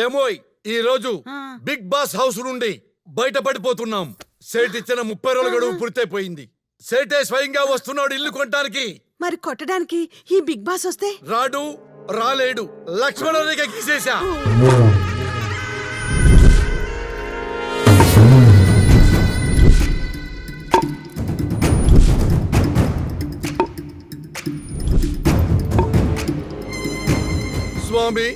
ఏమోయ్ ఈ రోజు బిగ్ బాస్ హౌస్ నుండి బయటపడిపోతున్నాం. సేట్ ఇచ్చిన 30 రోజుల గడువు పూర్తయిపోయింది. సేటే స్వయంగా వస్తున్నాడు ఇల్లు కొట్టడానికి. మరి కొట్టడానికి ఈ బిగ్ బాస్ వస్తే రాడు, రాలేడు. లక్ష్మణ రేఖ గీసేశా. స్వామి,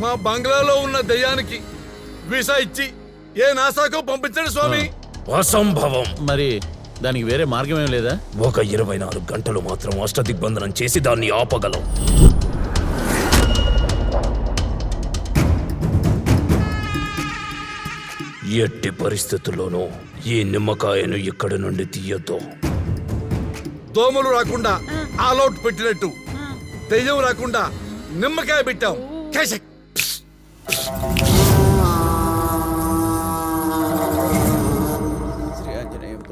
మా బంగ్లాలో ఉన్న దయ్యానికి వీసా ఇచ్చి ఏ నాసాకో పంపించండి స్వామి. అసంభవం. మరి దానికి వేరే మార్గం ఏం లేదా? ఒక 24 గంటలు మాత్రం అష్టదిగ్బంధనం చేసి దాన్ని ఆపగలం. ఎట్టి పరిస్థితుల్లోనూ ఈ నిమ్మకాయను ఇక్కడి నుండి తీయొద్దు. దోమలు రాకుండా ఆల్అౌట్ పెట్టినట్టు దెయ్యం రాకుండా నిమ్మకాయ పెట్టాం.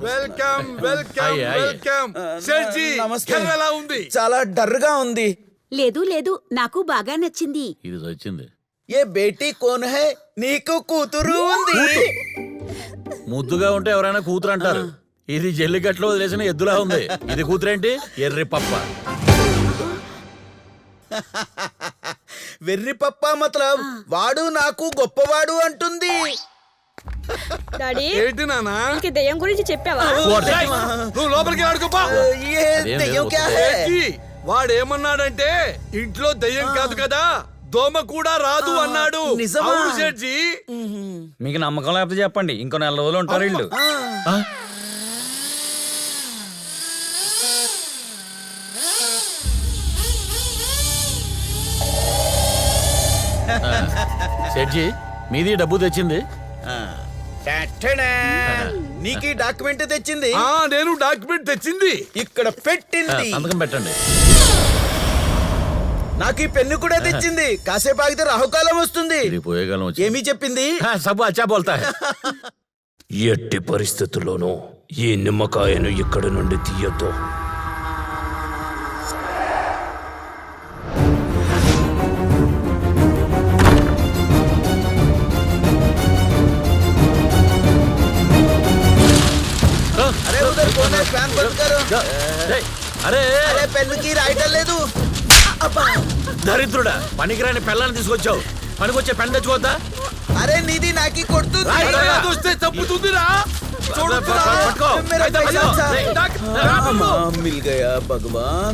Welcome welcome welcome. సేట్జీ, ఎలా ఉంది? చాలా డర్గా ఉంది. లేదు లేదు, నాకు బాగా నచ్చింది. ఇది వచ్చింది. ఏ బేటీ కోన్ హై? నీకు కూతురు ఉంది. ముద్దుగా ఉంటే ఎవరైనా కూతురు అంటారు. ఇది జల్లికట్లో వదిలేసిన ఎద్దులా ఉంది. ఇది కూతురేంటి? ఎర్రి పప్ప. వెర్రి పప్ప మతలబ్ వాడు నాకు గొప్పవాడు అంటుంది. డాడీ, ఏంటి నానా? నీకు దెయ్యం గురించి చెప్పావా? నువ్వు లోపలికి ఆడుకోపా. ఏ దెయ్యం క్యా హై? వాడేమన్నాడంటే ఇంట్లో దెయ్యం కాదు కదా, దోమ కూడా రాదు అన్నాడు. నిజమా? అవును సేట్జీ. మీకు నమ్మకం లేకపోతే చెప్పండి, ఇంకో 4 రోజులు ఉంటారు ఇల్లు. సెట్జీ, మీది డబ్బు తెచ్చింది. నీకు డాక్యుమెంట్ తెచ్చింది. నేను డాక్యుమెంట్ తెచ్చింది. ఇక్కడ పెట్టింది. సంతకం పెట్టండి. నాకు ఈ పెన్ను కూడా తెచ్చింది. కాసేపు ఆగితే రాహుకాలం వస్తుంది. ఇది పోయే కాలం వచ్చింది. ఏమీ చెప్పింది? సబ్ అచ్చా బోల్తా హై. ఎట్టి పరిస్థితుల్లోనూ ఈ నిమ్మకాయను ఇక్కడి నుండి తీయొద్దు. అరే ఉదర్ కోన్ హై? ఫ్యాన్ బంద్ కరో. అరే అరే పెన్నుకి రాయటం లేదు. దరిద్రుడా, పనికిరాని పెళ్ళాన్ని తీసుకొచ్చావు. పనికొచ్చే పెన్ తెచ్చుకోద్దా? అరే నీది నాకి కొడుతుంది. వస్తే తప్పుతుందిరా. పట్టుకో. मेरा पैसा था। मिल गया भगवान.